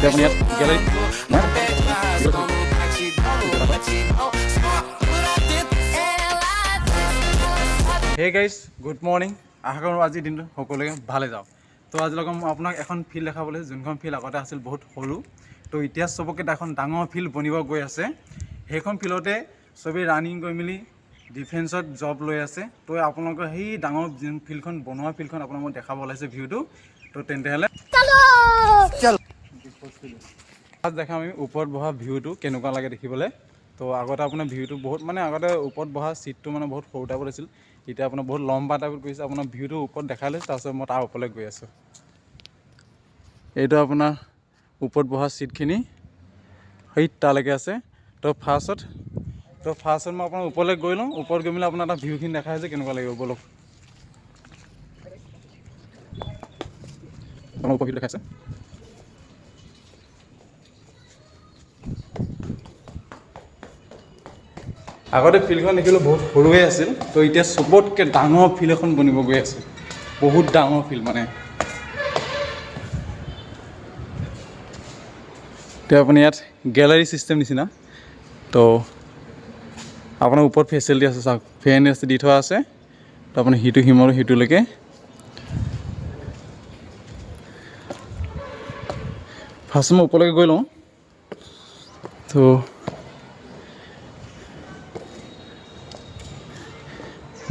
আপুনি ইয়াত gallery hey guys good morning. আশা কৰোঁ আজিৰ দিনটো সকলোৱে ভালে যাওক। তো আজিলৈকে মই আপোনাক এখন ফিল্ড দেখাবলৈ, যোনখন ফিল্ড আগতে আছিল বহুত সৰু, তো এতিয়া চবকে এখন ডাঙৰ ফিল্ড বনিব গৈ আছে। সেইখন ফিল্ডতে চবেই ৰানিং কৰি মেলি ডিফেন্সত জব লৈ আছে। তো আপোনালোকৰ সেই ডাঙৰ ফিল্ডখন বনোৱা ফিল্ডখন আপোনাক মই দেখাব ওলাইছে ভিউটো। তো তেন্তে হ'লে ফাৰ্ষ্ট দেখাম আমি ওপৰত বহা ভিউটো কেনেকুৱা লাগে দেখিবলৈ। তো আগতে আপোনাৰ ভিউটো বহুত মানে আগতে ওপৰত বহা চিটটো মানে বহুত সৰু টাইপত আছিল, এতিয়া আপোনাৰ বহুত লম্বা টাইপত কৰিছে। আপোনাৰ ভিউটো ওপৰত দেখাই লৈছে, তাৰপিছত মই তাৰ ওপৰলৈ গৈ আছোঁ। এইটো আপোনাৰ ওপৰত বহা চিটখিনি সেই তালৈকে আছে। তো ফাৰ্ষ্টত মই আপোনাৰ ওপৰলৈ গৈ লওঁ, ওপৰত গৈ মেলি আপোনাৰ এটা ভিউখিনি দেখাই আছে কেনেকুৱা লাগিব বলক। আপোনাৰ ওপৰ ভিউ দেখাইছে। আগতে ফিল্ডখন দেখিবলৈ বহুত সৰুৱে আছিল, তো এতিয়া চবতকৈ ডাঙৰ ফিল্ড এখন বনিব গৈ আছে, বহুত ডাঙৰ ফিল্ড মানে। এতিয়া আপুনি ইয়াত গেলাৰী ছিষ্টেম নিচিনা, তো আপোনাৰ ওপৰত ফেচিলিটি আছে চাওক, ফেন আছে দি থোৱা আছে। তো আপুনি সিটো সিমৰ সিটোলৈকে ফাৰ্ষ্ট মই ওপৰলৈকে গৈ লওঁ। তো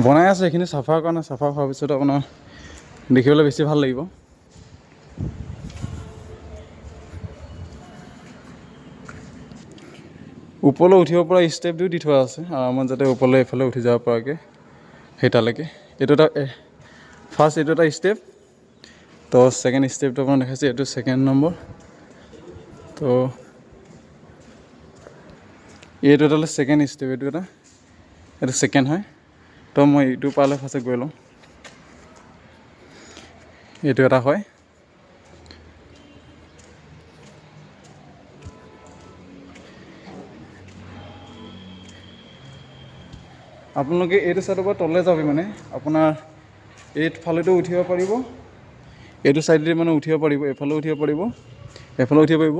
বনাই আছে এইখিনি চাফা কৰা নাই, চাফা হোৱাৰ পিছত আপোনাৰ দেখিবলৈ বেছি ভাল লাগিব। ওপৰলৈ উঠিব পৰা ষ্টেপ দিও দি থোৱা আছে আৰামত, যাতে ওপৰলৈ এইফালে উঠি যাব পৰাকৈ সেই তালৈকে। এইটো এটা ফাৰ্ষ্ট, এইটো এটা ষ্টেপ। তো ছেকেণ্ড ষ্টেপটো আপোনাৰ দেখাইছে, এইটো ছেকেণ্ড নম্বৰ। তো এইটো এটা ছেকেণ্ড ষ্টেপ, এইটো ছেকেণ্ড হয়। তো মই এইটো পালে ফাৰ্ষ্টে গৈ লওঁ। এইটো এটা হয়। আপোনালোকে এইটো ছাইডৰ পৰা তললৈ যাব মানে আপোনাৰ এইফালেতো উঠিব পাৰিব, এইটো ছাইডেদি মানে উঠিব পাৰিব, এইফালেও উঠিব পাৰিব, এইফালেও উঠিব পাৰিব।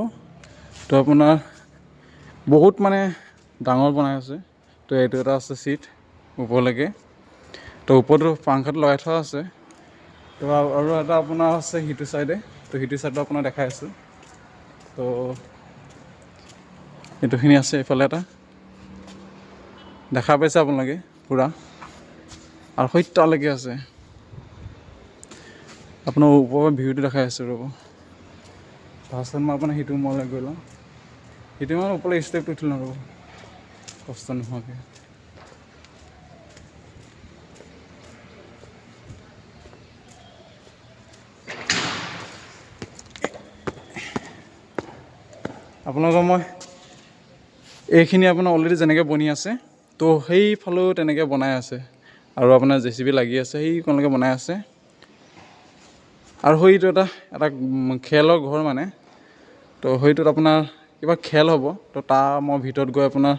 তো আপোনাৰ বহুত মানে ডাঙৰ বনাই আছে। তো এইটো এটা আছে চিট ওপৰলৈকে, তো ওপৰতো পাংখাটো লগাই থোৱা আছে। তো আৰু এটা আপোনাৰ আছে সিটো ছাইডে, তো সিটো ছাইডটো আপোনাৰ দেখাই আছোঁ। তো এইটোখিনি আছে, এইফালে এটা দেখা পাইছে আপোনালোকে পূৰা, আৰু সৈতালৈকে আছে। আপোনাৰ ওপৰৰ ভিউটো দেখাই আছোঁ ৰ'ব। ফাৰ্ষ্টত মই আপোনাৰ সিটো মলৈ গৈ লওঁ, সিটো মই ওপৰলৈ ষ্টেপটো উঠি লওঁ ৰ'ব, কষ্ট নোহোৱাকৈ। আপোনালোকৰ মই এইখিনি আপোনাৰ অলৰেডি যেনেকৈ বনি আছে, তো সেইফালেও তেনেকৈ বনাই আছে, আৰু আপোনাৰ JCB লাগি আছে, সেইখনলৈকে বনাই আছে। আৰু সেইটো এটা খেলৰ ঘৰ মানে, তো সেইটোত আপোনাৰ কিবা খেল হ'ব। তো তাৰ মই ভিতৰত গৈ আপোনাৰ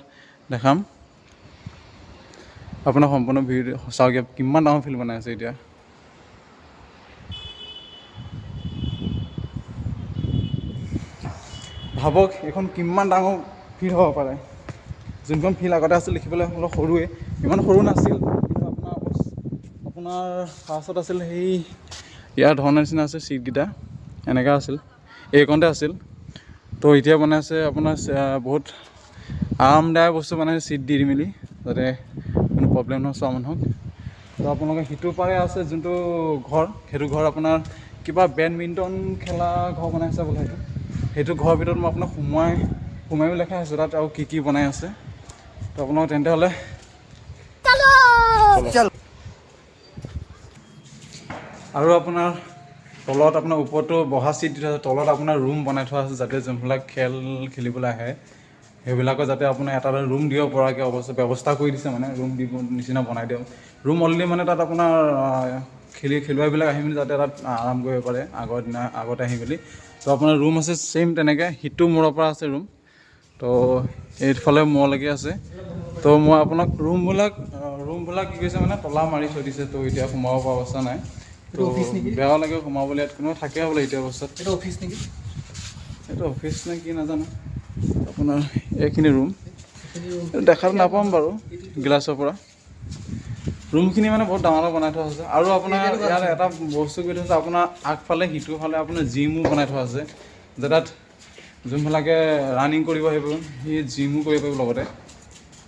দেখাম আপোনাৰ সম্পূৰ্ণ ভিডিঅ'। সঁচাকৈ কিমান ডাঙৰ ফিল্ড বনাই আছে এতিয়া। ভাবক এইখন কিমান ডাঙৰ ফিল্ড হ'ব পাৰে। যোনখন ফিল্ড আগতে আছিল দেখিবলৈ অলপ সৰুৱে, ইমান সৰু নাছিল, কিন্তু আপোনাৰ ফাৰ্ষ্টত আছিল সেই ইয়াৰ ধৰণৰ নিচিনা আছে, চিটকেইটা এনেকুৱা আছিল, এইকণতে আছিল। তো এতিয়া বনাই আছে আপোনাৰ বহুত আৰামদায়ক বস্তু বনাইছে, চিট দি মেলি, যাতে কোনো প্ৰব্লেম নহয় চোৱা মানুহক। তো আপোনালোকে সিটো পাৰে আছে যোনটো ঘৰ, সেইটো ঘৰ আপোনাৰ কিবা বেডমিণ্টন খেলা ঘৰ বনাইছে বোলে। সেইটো ঘৰৰ ভিতৰত মই আপোনাক সোমাইও দেখাই আছোঁ তাত আৰু কি বনাই আছে। তো আপোনালোক তেন্তে হ'লে আৰু আপোনাৰ তলত আপোনাৰ ওপৰতো বহা চিট দি থোৱা আছে, তলত আপোনাৰ ৰুম বনাই থোৱা আছে, যাতে যোনবিলাক খেল খেলিবলৈ আহে সেইবিলাকৰ যাতে আপোনাৰ এটা ৰুম দিব পৰাকৈ ব্যৱস্থা কৰি দিছে, মানে ৰুম দিব নিচিনা বনাই দিয়ক। ৰুম অলৰেডি মানে তাত আপোনাৰ খেলুৱৈবিলাক আহি মেলি যাতে তাত আৰাম কৰিব পাৰে আগতে আহি মেলি। তো আপোনাৰ ৰুম আছে ছেইম তেনেকৈ, সিটো মূৰৰ পৰা আছে ৰুম। তো এইফালে মূৰলৈকে আছে। তো মই আপোনাক ৰুমবিলাক কি কৈছে মানে তলা মাৰি থৈ দিছে, তো এতিয়া সোমাব পৰা অৱস্থা নাই। তো বেয়াও লাগে সোমাবলৈ, ইয়াত কোনো থাকে বোলে এতিয়া অৱস্থাত। এইটো অফিচ নেকি? এইটো অফিচ নে কি নাজানো। আপোনাৰ এইখিনি ৰুম দেখাত নাপাম বাৰু গ্লাছৰ পৰা। ৰুমখিনি মানে বহুত ডাঙৰ বনাই থোৱা আছে। আৰু আপোনাৰ ইয়াত এটা বস্তু কৰি থৈছে, আপোনাৰ আগফালে সিটোফালে আপোনাৰ জিমো বনাই থোৱা আছে, যে তাত যোনবিলাকে ৰানিং কৰিব আহিব সি জিমো কৰিব পাৰিব, লগতে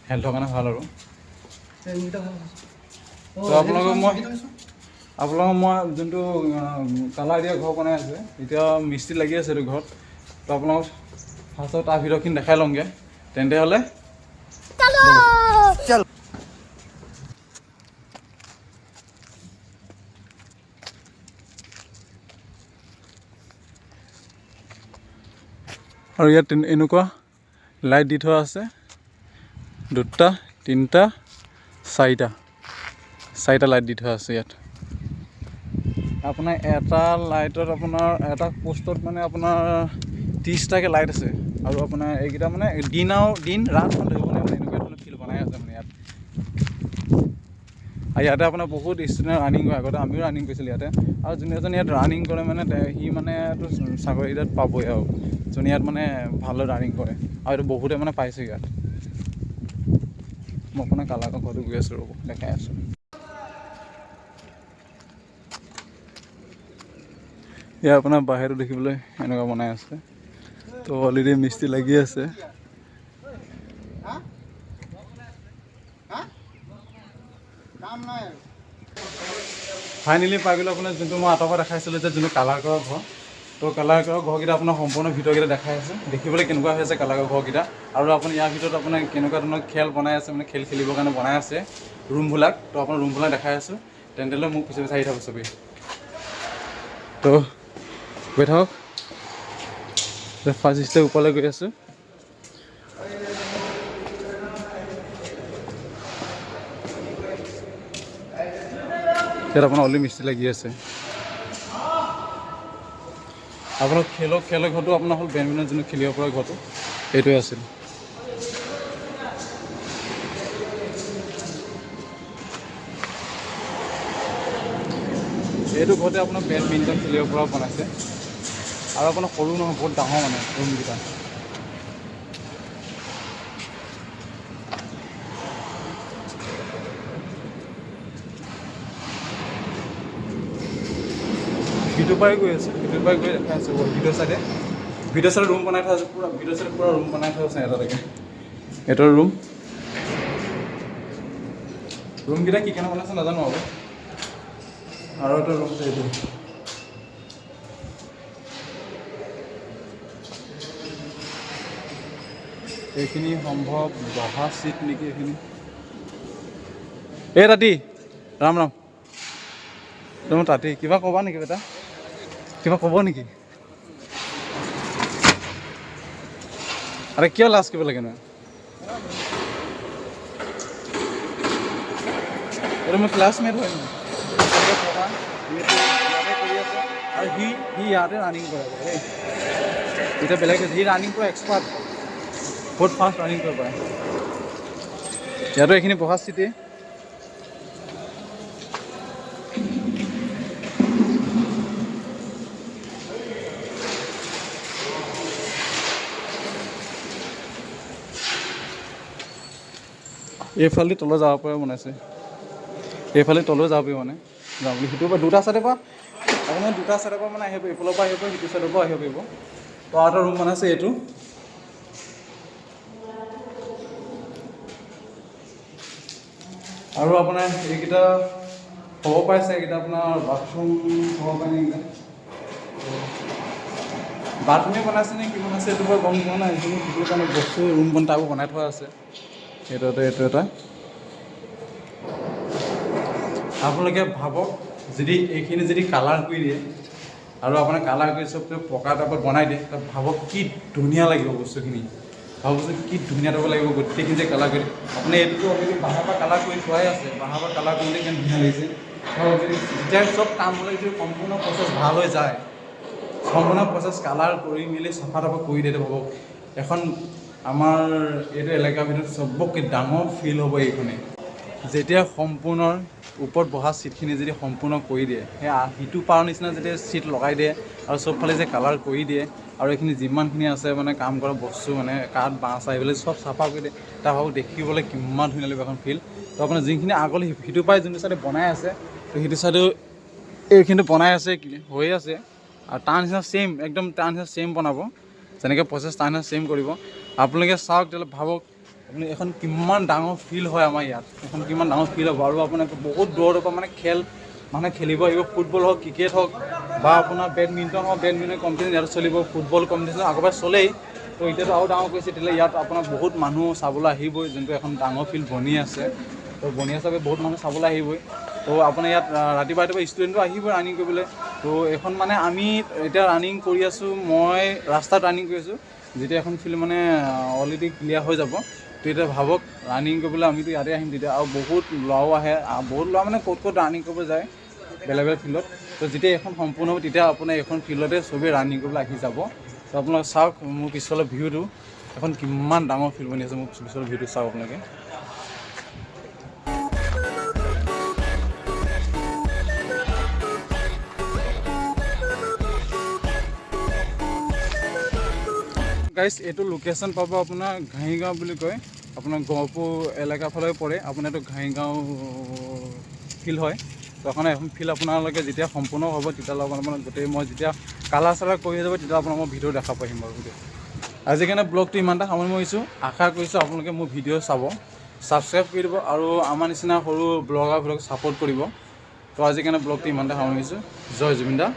হেল্থৰ কাৰণে ভাল। আৰু তো আপোনালোকক মই যোনটো কালাৰ দিয়া ঘৰ বনাই আছে, এতিয়া মিস্ত্ৰী লাগি আছে এইটো ঘৰত। তো আপোনালোকক ফাৰ্ষ্টত তাৰ ভিতৰখিনি দেখাই লওঁগৈ, তেন্তে হ'লে আৰু ইয়াত এনেকুৱা লাইট দি থোৱা আছে, 2টা 3টা 4টা লাইট দি থোৱা আছে ইয়াত। আপোনাৰ এটা লাইটত আপোনাৰ এটা পোষ্টত মানে আপোনাৰ 30টাকৈ লাইট আছে। আৰু আপোনাৰ এইকেইটা মানে দিন ৰাত ধৰিব নোৱাৰে, মানে এনেকুৱা ধৰণৰ ফিল্ড বনাই আছে মানে ইয়াত। আৰু ইয়াতে আপোনাৰ বহুত ষ্টুডেণ্ট ৰানিং কৰে, আগতে আমিও ৰানিং কৰিছিলোঁ ইয়াতে। আৰু যোনে এজন ইয়াত ৰানিং কৰে মানে সি মানে চাকৰি তাত পাবই, আৰু যোনে ইয়াত মানে ভালদৰে ৰানিং কৰে। আৰু এইটো বহুতে মানে পাইছে ইয়াত। মই আপোনাৰ কালাকৰ ঘৰটো গৈ আছোঁ, ৰ'ব দেখাই আছোঁ। ইয়াৰ আপোনাৰ বাহিৰটো দেখিবলৈ এনেকুৱা বনাই আছে। তো অলৰেডি মিস্ত্ৰী লাগি আছে। ফাইনেলি পাই গ'লোঁ আপোনাৰ যোনটো মই আঁতৰৰ পৰা দেখাইছিলোঁ, যে যোনটো কালাৰ কৰা ঘৰ। তো কালাৰ কৰা ঘৰকেইটা আপোনাৰ সম্পূৰ্ণ ভিতৰকেইটা দেখাই আছে, দেখিবলৈ কেনেকুৱা হৈ আছে কালাৰ কৰা ঘৰকেইটা। আৰু আপুনি ইয়াৰ ভিতৰত আপোনাৰ কেনেকুৱা ধৰণৰ খেল বনাই আছে, মানে খেল খেলিবৰ কাৰণে বনাই আছে ৰুমবিলাক। তো আপোনাৰ ৰুমবিলাক দেখাই আছোঁ, তেন্তে মোক পিছে পিছে আহি থাকক চবেই। তো গৈ থাকক, ফাৰ্ষ্ট ষ্টেপ ওপৰলৈ গৈ আছোঁ। ইয়াত আপোনাৰ অলৰেডি মিস্ত্ৰী লাগি আছে। আপোনাৰ খেলৰ ঘৰটো আপোনাৰ হ'ল বেডমিণ্টন যোনটো খেলিব পৰা ঘৰটো, এইটোৱে আছিল। এইটো ঘৰতে আপোনাৰ বেডমিণ্টন খেলিব পৰা বনাইছে। আৰু আপোনাৰ সৰু নহয়, বহুত ডাঙৰ মানে ৰুমকেইটা। ভিডিঅ' পাই গৈ আছে, ভিডিঅ' পাই গৈ দেখাই আছে ভিডিঅ' চাইডে ৰুম বনাই থোৱা আছে, পুৰা ভিডিঅ' চাইডে পুৰা ৰুম বনাই থোৱা আছে এটালৈকে। এইটোৰ ৰুমকেইটা কি কেনে বনাইছে নাজানো। আৰু এটা ৰুম আছে এইটো। এইখিনি সম্ভৱ বহা চিট নেকি এইখিনি। এই ৰাতি ৰাম তুমি তাতেই কিবা ক'বা নেকি বেটা? কিবা ক'ব নেকি? আৰে কিয় লাজ কৰিব লাগে নহয়? এইটো মোৰ ক্লাছমেট হয় নহয়, আৰু সি ইয়াতে ৰানিং কৰে দেই। এতিয়া বেলেগ সি ৰানিং কৰা এক্সপাৰ্ট, বহুত ফাষ্ট ৰানিং কৰিব পাৰে। ইয়াতো এইখিনি বহা চিটেই। এইফালেদি তলৈ যাব পৰা বনাইছে, এইফালে তলৈ যাব পাৰিব মানে যাওঁ বুলি। সিটোৰ পৰা 2টা চাইডৰ পৰা আপোনাৰ 2টা চাইডৰ পৰা মানে আহিব, এইফালৰ পৰা আহিব, সিটো চাইডৰ পৰা আহিব পাৰিব। তো আৰু এটা ৰুম বনাইছে এইটো। আৰু আপোনাৰ এইকেইটা হ'ব পাইছে, এইকেইটা আপোনাৰ বাথৰুম হ'ব পাৰে এইকেইটা। বাথৰুমে বনাইছে নে কি বনাইছে এইটো বাৰু গম পোৱা নাই। এইখিনি সেইটো কাৰণে বস্তু ৰুম টাইপৰ বনাই থোৱা আছে। এইটো এটা আপোনালোকে ভাবক, যদি এইখিনি যদি কালাৰ কৰি দিয়ে আৰু আপোনাৰ কালাৰ কৰি চব পকা টাইপত বনাই দিয়ে, তাত ভাবক কি ধুনীয়া লাগিব বস্তুখিনি। ভাবকচোন কি ধুনীয়া টাইপ লাগিব গোটেইখিনি যে কালাৰ কৰি দিয়ে। আপুনি এইটোতো অলৰেডি বাহিৰৰ পৰা কালাৰ কৰি থোৱাই আছে, বাহিৰৰ পৰা কালাৰ কৰিলে কিমান ধুনীয়া লাগিছে। যেতিয়া চব কামবিলাক যদি সম্পূৰ্ণ প্ৰচেছ ভাল হৈ যায়, সম্পূৰ্ণ প্ৰচেছ কালাৰ কৰি মেলি চফা টাইপৰ কৰি দিয়ে, ভাবক এখন আমাৰ এইটো এলেকাৰ ভিতৰত চবতকৈ ডাঙৰ ফিল্ড হ'ব এইখনেই। যেতিয়া সম্পূৰ্ণ ওপৰত বহা ছিটখিনি যদি সম্পূৰ্ণ কৰি দিয়ে, সেই সিটো পাৰৰ নিচিনা যেতিয়া ছিট লগাই দিয়ে আৰু চবফালে যে কালাৰ কৰি দিয়ে আৰু এইখিনি যিমানখিনি আছে মানে কাম কৰা বস্তু মানে কাঠ বাঁহ চাহ এইবিলাক চব চাফা কৰি দিয়ে, তাৰ ভাবক দেখিবলৈ কিমান ধুনীয়া লাগিব এখন ফিল্ড। তো আপোনাৰ যিখিনি আগলৈ সিটো পাই যোনটো চাইডে বনাই আছে, তো সেইটো চাইডেও এইখিনি বনাই আছে হৈ আছে আৰু তাৰ নিচিনা ছেইম একদম তাৰ নিচিনা ছেইম বনাব, যেনেকৈ প্ৰচেছ তাৰ নিচিনা ছেইম কৰিব। আপোনালোকে চাওক তেতিয়াহ'লে ভাবক আপুনি এখন কিমান ডাঙৰ ফিল্ড হয় আমাৰ ইয়াত, এখন কিমান ডাঙৰ ফিল্ড হ'ব। আৰু আপোনাৰ বহুত দূৰৰ পৰা মানে মানুহে খেলিব আহিব, ফুটবল হওক ক্ৰিকেট হওক বা আপোনাৰ বেডমিণ্টন হওক, বেডমিণ্টন কম্পিটিশ্যন ইয়াত চলিব, ফুটবল কম্পিটিশ্যন আগৰ পৰাই চলেই। তো এতিয়াতো আৰু ডাঙৰ কৰিছে, তেতিয়াহ'লে ইয়াত আপোনাৰ বহুত মানুহ চাবলৈ আহিবই, যোনটো এখন ডাঙৰ ফিল্ড বনি আছে। তো বনি আছে বহুত মানুহ চাবলৈ আহিবই। তো আপোনাৰ ইয়াত ৰাতিপুৱা ষ্টুডেণ্টো আহিবই ৰানিং কৰিবলৈ। তো এখন মানে আমি এতিয়া ৰানিং কৰি আছোঁ, মই ৰাস্তাত ৰানিং কৰি আছোঁ। যেতিয়া এখন ফিল্ড মানে অলৰেডি ক্লিয়াৰ হৈ যাব, তো এতিয়া ভাবক ৰানিং কৰিবলৈ আমিতো ইয়াতে আহিম তেতিয়া, আৰু বহুত ল'ৰাও আহে, বহুত ল'ৰা মানে ক'ত ৰানিং কৰিব যায় বেলেগ বেলেগ ফিল্ডত। তো যেতিয়া এখন সম্পূৰ্ণ হ'ব তেতিয়া আপোনাৰ এইখন ফিল্ডতে চবেই ৰানিং কৰিবলৈ আহি যাব। তো আপোনালোকে চাওক মোৰ পিছফালৰ ভিউটো, এখন কিমান ডাঙৰ ফিল্ড বনি আছে, মোৰ পিছফালৰ ভিউটো চাওক আপোনালোকে। গাইজ এইটো লোকেশ্যন পাব আপোনাৰ ঘাঁহিগাঁও বুলি কয়, আপোনাৰ গহপুৰ এলেকাৰ ফালে পৰে। আপোনাৰ এইটো ঘাঁহিগাঁও ফিল্ড হয়। তো এখন ফিল্ড আপোনালোকে যেতিয়া সম্পূৰ্ণ হ'ব তেতিয়াহ'লে আপোনাৰ গোটেই মই যেতিয়া কালাৰ চালাৰ কৰি যাব তেতিয়া আপোনাক মই ভিডিঅ' দেখা পাৰিম বাৰু গোটেই। আজিৰ কাৰণে ব্লগটো ইমানটা সামৰণি মাৰিছোঁ। আশা কৰিছোঁ আপোনালোকে মোৰ ভিডিঅ' চাব, ছাবস্ক্ৰাইব কৰি দিব আৰু আমাৰ নিচিনা সৰু ব্লগাৰবোৰক ছাপোৰ্ট কৰিব। তো আজিৰ কাৰণে ব্লগটো ইমানটা সামৰণি মাৰিছোঁ। জয় জুবিন দা।